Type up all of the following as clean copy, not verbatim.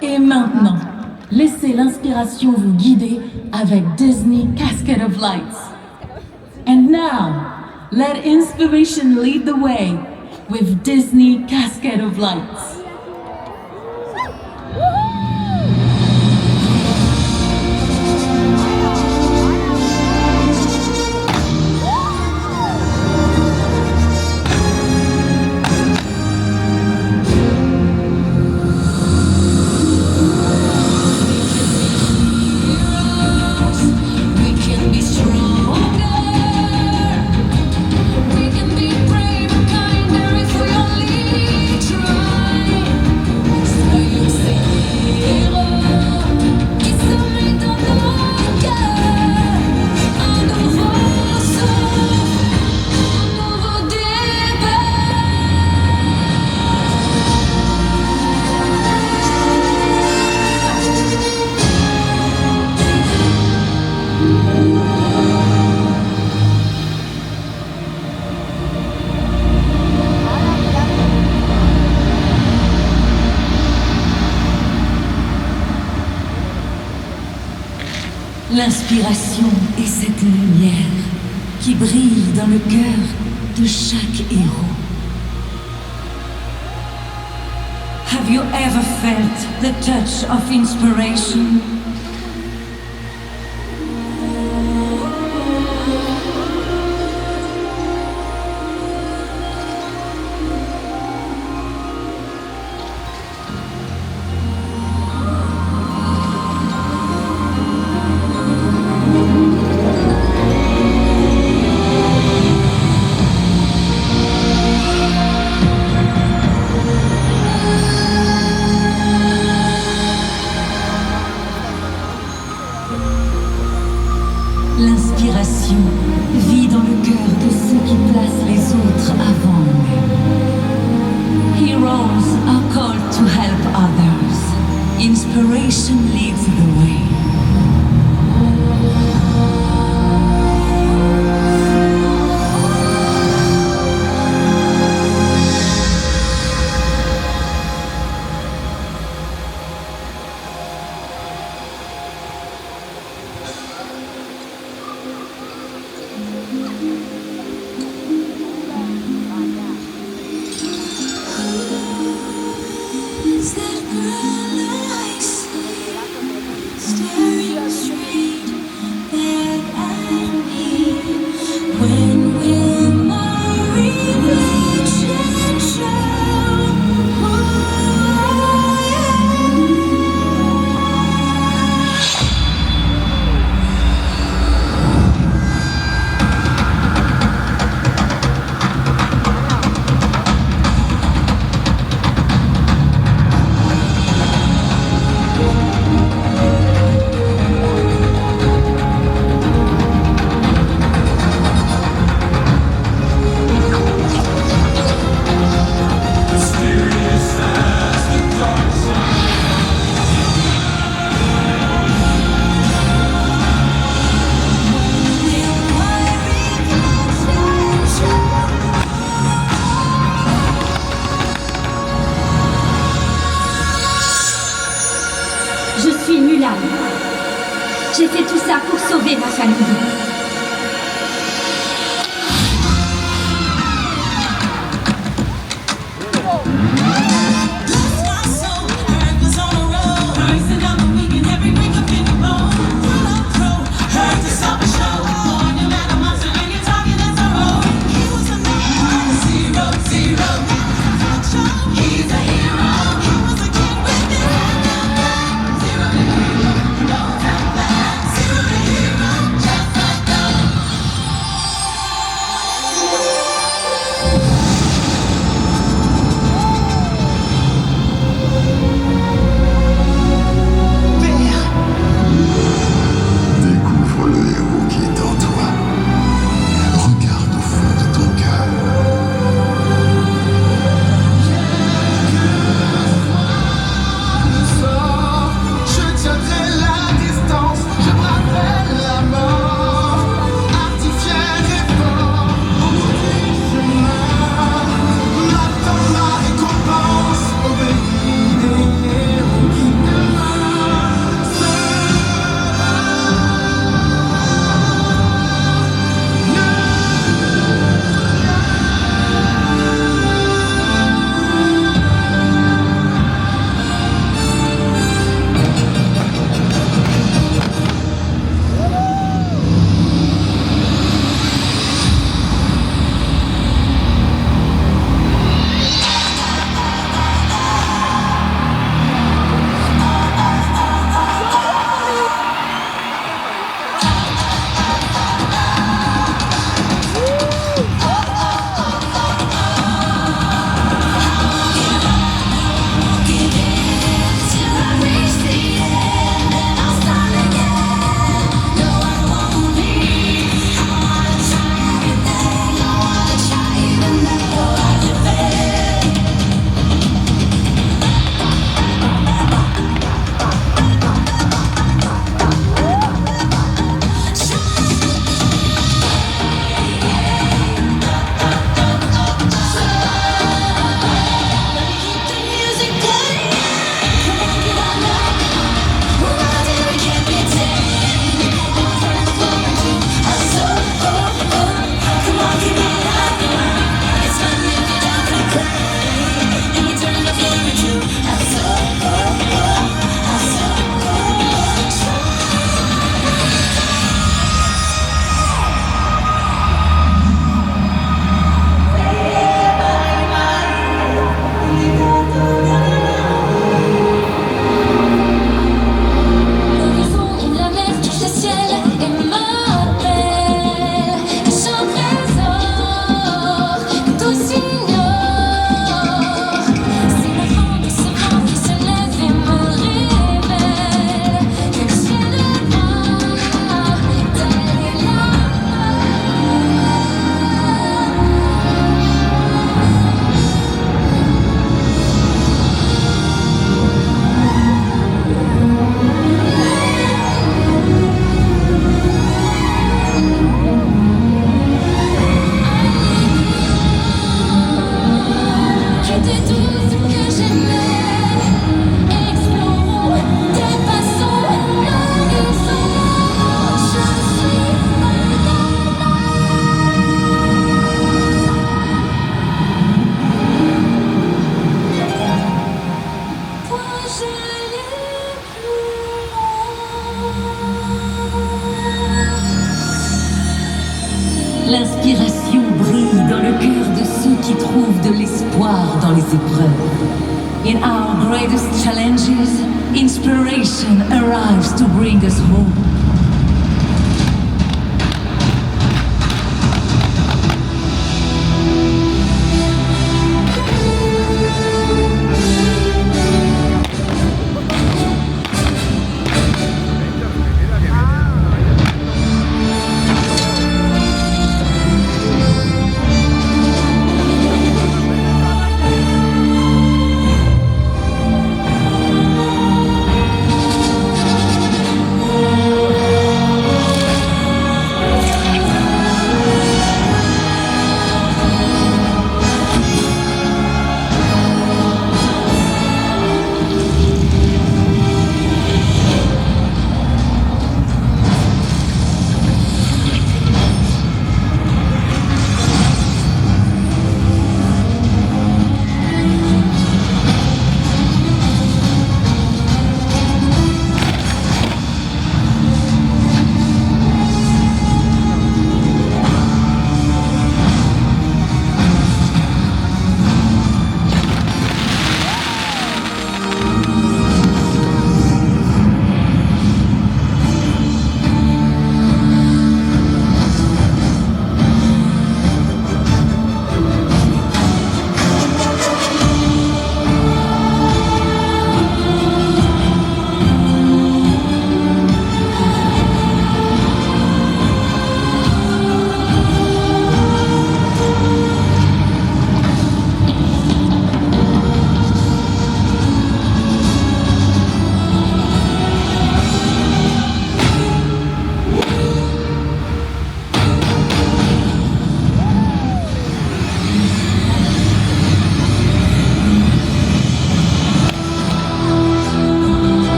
Et maintenant, laissez l'inspiration vous guider avec Disney Cascade of Lights. And now, let inspiration lead the way with Disney Cascade of Lights. L'inspiration est cette lumière qui brille dans le cœur de chaque héros. Have you ever felt the touch of inspiration? L'inspiration vit dans le cœur de ceux qui placent les autres avant eux. Heroes are called to help others. Inspiration leads the way. Je suis Mulan. J'ai fait tout ça pour sauver ma famille. Just like les épreuves. In our greatest challenges, inspiration arrives to bring us home.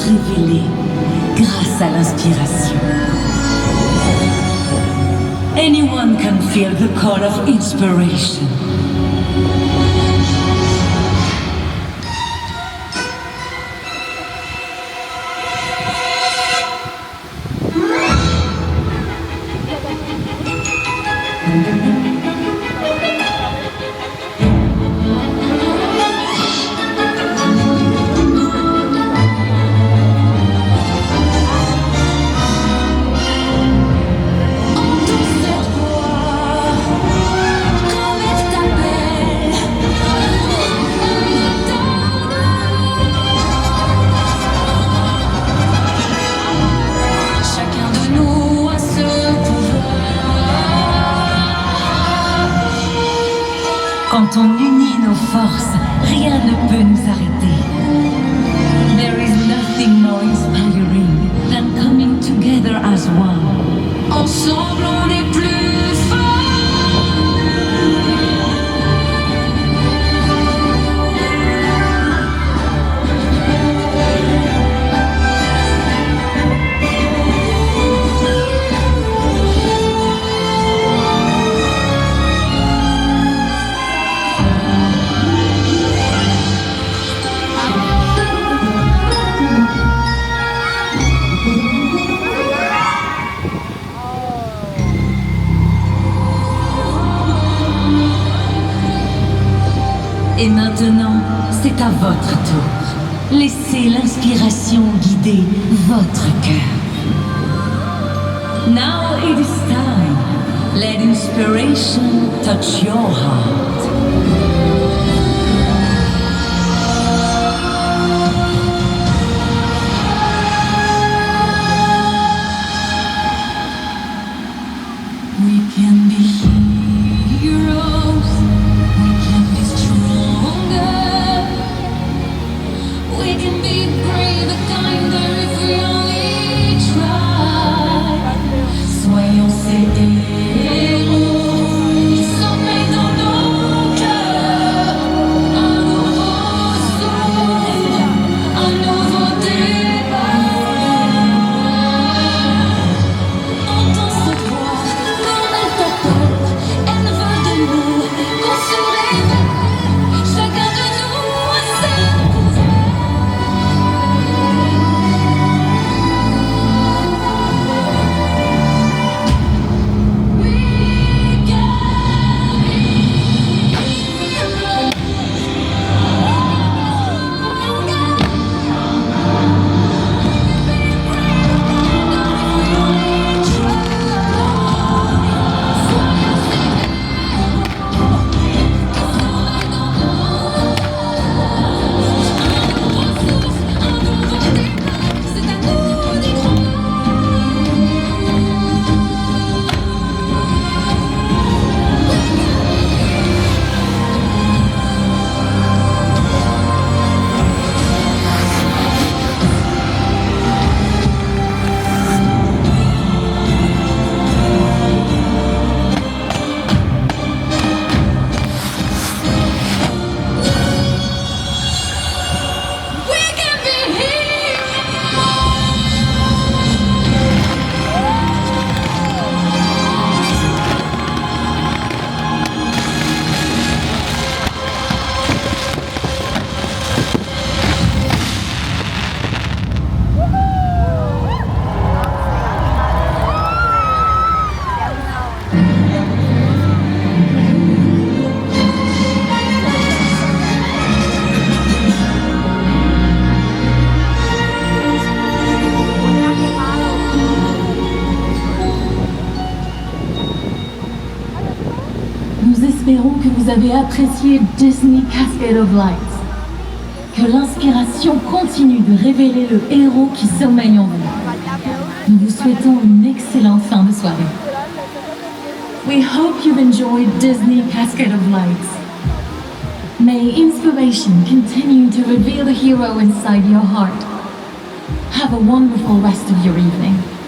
Révélé grâce à l'inspiration. Anyone can feel the call of inspiration. Quand on unit nos forces, rien ne peut nous arrêter. There is nothing more inspiring than coming together as one. Ensemble, on est plus forts. Et maintenant, c'est à votre tour. Laissez l'inspiration guider votre cœur. Now it is time. Let inspiration touch your heart. We can be heroes. We can be stronger. We can be brave and kinder if we only try. Soyons ces espérons que vous avez apprécié Disney Cascade of Lights. Que l'inspiration continue de révéler le héros qui sommeille en vous. Nous vous souhaitons une excellente fin de soirée. We hope you've enjoyed Disney Cascade of Lights. May inspiration continue to reveal the hero inside your heart. Have a wonderful rest of your evening.